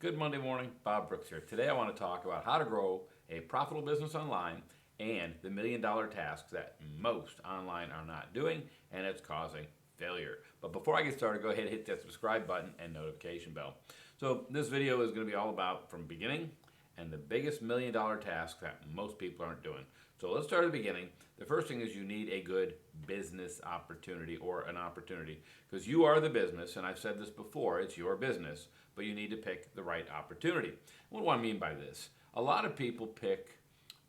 Good Monday morning, Bob Brooks here. Today I want to talk about how to grow a profitable business online and the million-dollar tasks that most online are not doing, and it's causing failure. But before I get started, go ahead and hit that subscribe button and notification bell. So this video is going to be all about from beginning and the biggest million-dollar tasks that most people aren't doing. So let's start at the beginning. The first thing is you need a good business opportunity or an opportunity because you are the business, and I've said this before, it's your business, but you need to pick the right opportunity. What do I mean by this? A lot of people pick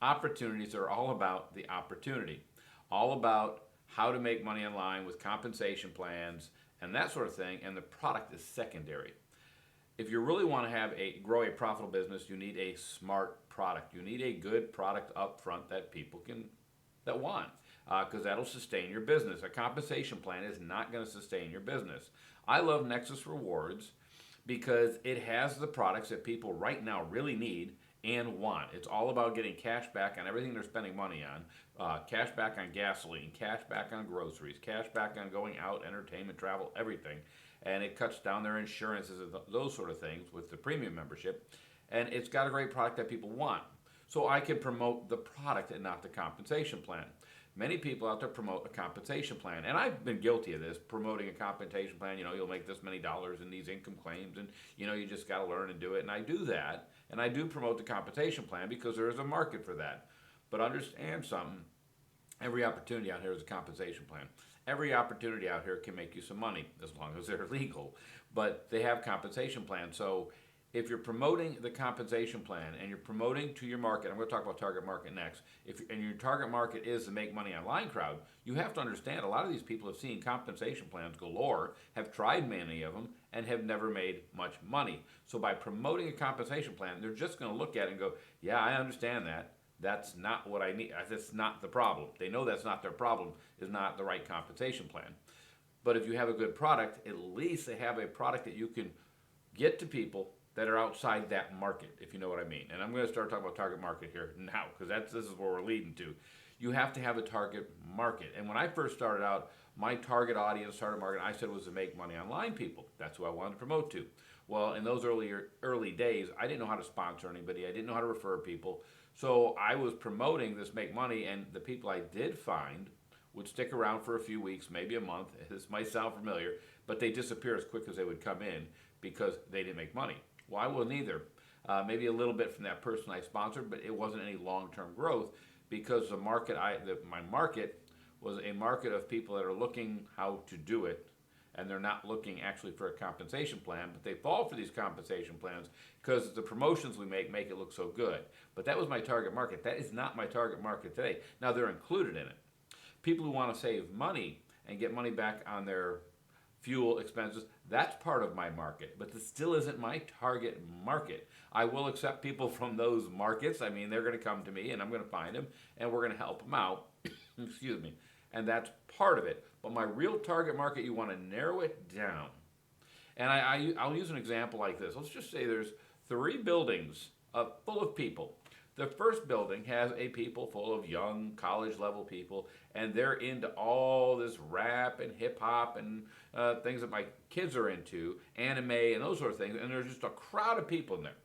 opportunities that are all about the opportunity, all about how to make money online with compensation plans and that sort of thing, and the product is secondary. If you really want to grow a profitable business, you need a smart product. You need a good product up front that people that want, because that'll sustain your business. A compensation plan is not going to sustain your business. I love Nexus Rewards because it has the products that people right now really need and want. It's all about getting cash back on everything they're spending money on, cash back on gasoline, cash back on groceries, cash back on going out, entertainment, travel, everything. And it cuts down their insurances and those sort of things with the premium membership. And it's got a great product that people want. So I can promote the product and not the compensation plan. Many people out there promote a compensation plan, and I've been guilty of this, promoting a compensation plan. You'll make this many dollars in these income claims, and you just got to learn and do it. And I do that, and I do promote the compensation plan because there is a market for that. But understand something, every opportunity out here is a compensation plan. Every opportunity out here can make you some money as long as they're legal, but they have compensation plans. So if you're promoting the compensation plan and you're promoting to your market, I'm going to talk about target market next, and your target market is the make money online crowd, you have to understand a lot of these people have seen compensation plans galore, have tried many of them, and have never made much money. So by promoting a compensation plan, they're just going to look at it and go, yeah, I understand that. That's not what I need. That's not the problem. They know that's not their problem, is not the right compensation plan. But if you have a good product, at least they have a product that you can get to people that are outside that market, if you know what I mean. And I'm going to start talking about target market here now, because this is where we're leading to. You have to have a target market. And when I first started out, my target audience, target market, I said was to make money online people. That's who I wanted to promote to. Well, in those early days, I didn't know how to sponsor anybody. I didn't know how to refer people. So I was promoting this make money, and the people I did find would stick around for a few weeks, maybe a month. This might sound familiar, but they disappear as quick as they would come in because they didn't make money. Well, I wasn't either. Maybe a little bit from that person I sponsored, but it wasn't any long-term growth because my market was a market of people that are looking how to do it, and they're not looking actually for a compensation plan, but they fall for these compensation plans because the promotions we make it look so good. But that was my target market. That is not my target market today. Now, they're included in it. People who want to save money and get money back on their fuel expenses, that's part of my market, but this still isn't my target market. I will accept people from those markets. I mean, they're going to come to me and I'm going to find them and we're going to help them out. Excuse me. And that's part of it. But my real target market, you want to narrow it down. And I'll use an example like this. Let's just say there's 3 buildings full of people. The first building has a people full of young college-level people, and they're into all this rap and hip-hop and things that my kids are into, anime and those sort of things, and there's just a crowd of people in there.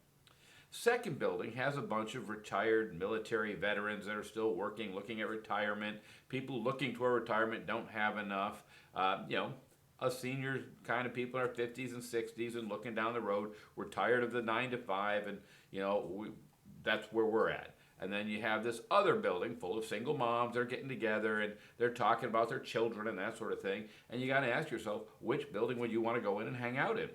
Second building has a bunch of retired military veterans that are still working, looking at retirement. People looking toward retirement don't have enough. A senior kind of people in our 50s and 60s and looking down the road. We're tired of the 9 to 5, and that's where we're at. And then you have this other building full of single moms. They're getting together and they're talking about their children and that sort of thing. And you got to ask yourself, which building would you want to go in and hang out in?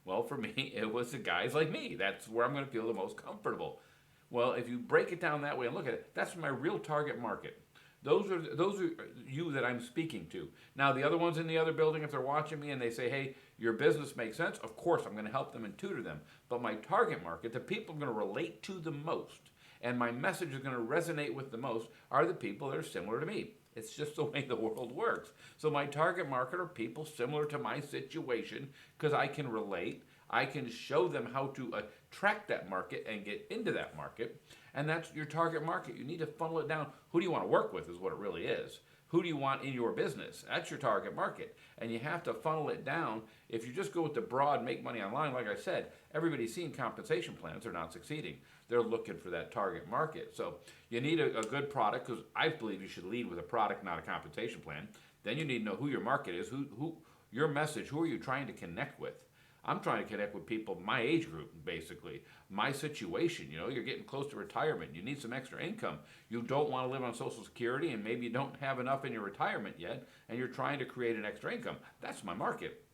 Well, for me, it was the guys like me. That's where I'm going to feel the most comfortable. Well, if you break it down that way and look at it, that's my real target market. Those are you that I'm speaking to. Now, the other ones in the other building, if they're watching me and they say, hey, your business makes sense, of course I'm going to help them and tutor them. But my target market, the people I'm going to relate to the most, and my message is going to resonate with the most, are the people that are similar to me. It's just the way the world works. So my target market are people similar to my situation because I can relate. I can show them how to attract that market and get into that market. And that's your target market. You need to funnel it down. Who do you want to work with is what it really is. Who do you want in your business? That's your target market. And you have to funnel it down. If you just go with the broad make money online, like I said, everybody's seeing compensation plans. They're not succeeding. They're looking for that target market. So you need a good product, because I believe you should lead with a product, not a compensation plan. Then you need to know who your market is, who your message, who are you trying to connect with? I'm trying to connect with people my age group, basically. My situation, you're getting close to retirement. You need some extra income. You don't want to live on Social Security, and maybe you don't have enough in your retirement yet, and you're trying to create an extra income. That's my market.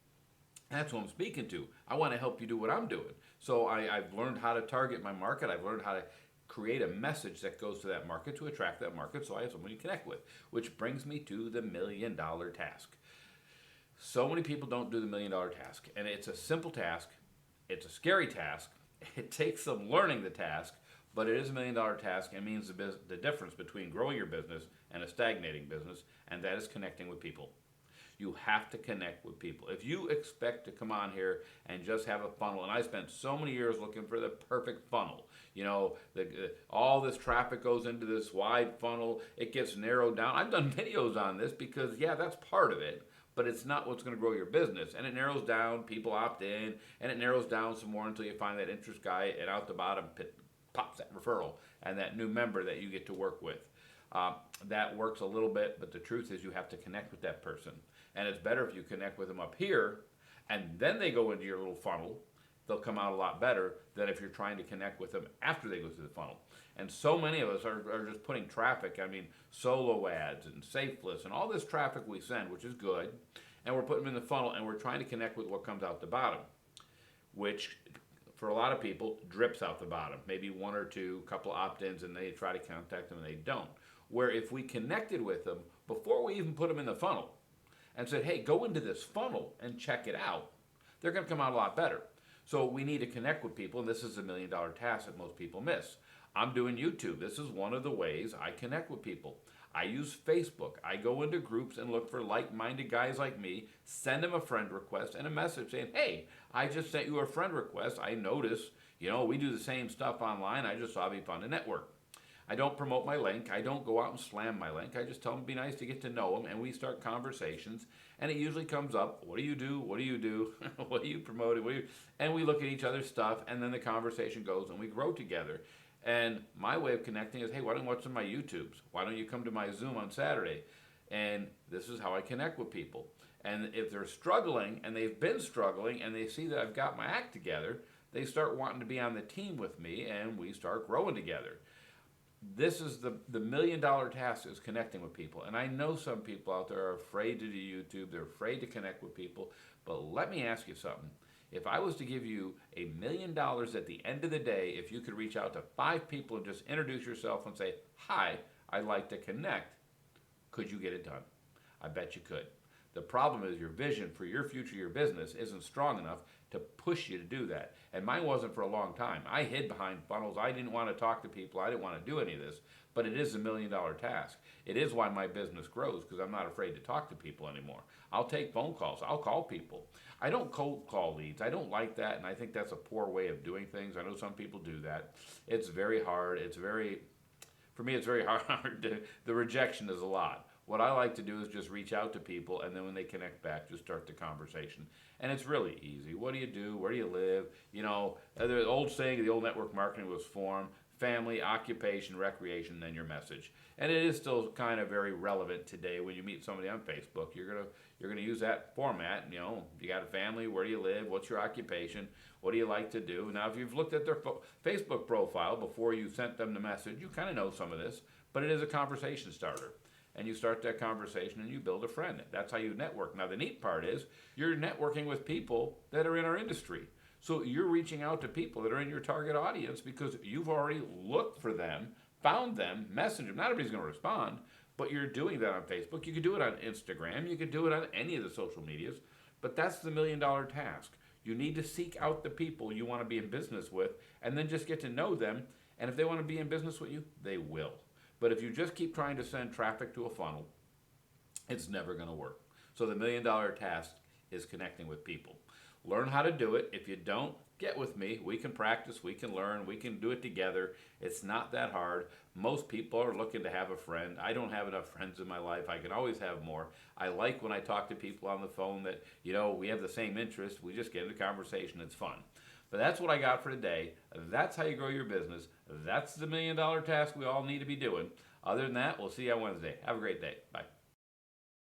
That's who I'm speaking to. I want to help you do what I'm doing. So I've learned how to target my market. I've learned how to create a message that goes to that market to attract that market, so I have someone to connect with, which brings me to the $1 million task. So many people don't do the $1 million task, and it's a simple task. It's a scary task. It takes some learning the task, but it is $1 million task. It means the difference between growing your business and a stagnating business, and that is connecting with people. You have to connect with people. If you expect to come on here and just have a funnel, and I spent so many years looking for the perfect funnel. All this traffic goes into this wide funnel. It gets narrowed down. I've done videos on this because, that's part of it, but it's not what's going to grow your business. And it narrows down, people opt in, and it narrows down some more until you find that interest guy, and out the bottom pops that referral and that new member that you get to work with. That works a little bit, but the truth is you have to connect with that person. And it's better if you connect with them up here, and then they go into your little funnel. They'll come out a lot better than if you're trying to connect with them after they go through the funnel. And so many of us are just putting traffic, solo ads and safe lists and all this traffic we send, which is good, and we're putting them in the funnel, and we're trying to connect with what comes out the bottom, which for a lot of people drips out the bottom. Maybe one or two, couple opt-ins, and they try to contact them and they don't. Where if we connected with them before we even put them in the funnel and said, hey, go into this funnel and check it out, they're going to come out a lot better. So we need to connect with people, and this is $1 million task that most people miss. I'm doing YouTube. This is one of the ways I connect with people. I use Facebook. I go into groups and look for like-minded guys like me, send them a friend request and a message saying, hey, I just sent you a friend request. I noticed, we do the same stuff online. I just saw it'd be fun to network. I don't promote my link. I don't go out and slam my link. I just tell them it'd be nice to get to know them, and we start conversations, and it usually comes up, what do you do? What do you do? What do you promote? And we look at each other's stuff, and then the conversation goes, and we grow together. And my way of connecting is, hey, why don't you watch some of my YouTubes? Why don't you come to my Zoom on Saturday? And this is how I connect with people. And if they're struggling, and they've been struggling, and they see that I've got my act together, they start wanting to be on the team with me, and we start growing together. This is the $1 million task, is connecting with people. And I know some people out there are afraid to do YouTube. They're afraid to connect with people. But let me ask you something. If I was to give you $1 million at the end of the day, if you could reach out to 5 people and just introduce yourself and say, hi, I'd like to connect, could you get it done? I bet you could. The problem is your vision for your future, your business, isn't strong enough to push you to do that. And mine wasn't for a long time. I hid behind funnels. I didn't want to talk to people. I didn't want to do any of this. But it is $1 million task. It is why my business grows, because I'm not afraid to talk to people anymore. I'll take phone calls. I'll call people. I don't cold call leads. I don't like that, and I think that's a poor way of doing things. I know some people do that. It's very hard. For me, it's very hard. The rejection is a lot. What I like to do is just reach out to people, and then when they connect back, just start the conversation. And it's really easy. What do you do? Where do you live? The old saying, the old network marketing was form, family, occupation, recreation, then your message. And it is still kind of very relevant today. When you meet somebody on Facebook, you're gonna use that format. You got a family. Where do you live? What's your occupation? What do you like to do? Now, if you've looked at their Facebook profile before you sent them the message, you kind of know some of this. But it is a conversation starter. And you start that conversation and you build a friend. That's how you network. Now, the neat part is you're networking with people that are in our industry. So you're reaching out to people that are in your target audience because you've already looked for them, found them, messaged them. Not everybody's going to respond, but you're doing that on Facebook. You could do it on Instagram. You could do it on any of the social medias. But that's the $1 million task. You need to seek out the people you want to be in business with and then just get to know them. And if they want to be in business with you, they will. But if you just keep trying to send traffic to a funnel, it's never going to work. So the $1 million task is connecting with people. Learn how to do it. If you don't, get with me. We can practice, we can learn, we can do it together. It's not that hard. Most people are looking to have a friend. I don't have enough friends in my life. I can always have more. I like when I talk to people on the phone that, we have the same interest. We just get into conversation. It's fun. But that's what I got for today. That's how you grow your business. That's the $1 million task we all need to be doing. Other than that, we'll see you on Wednesday. Have a great day. Bye.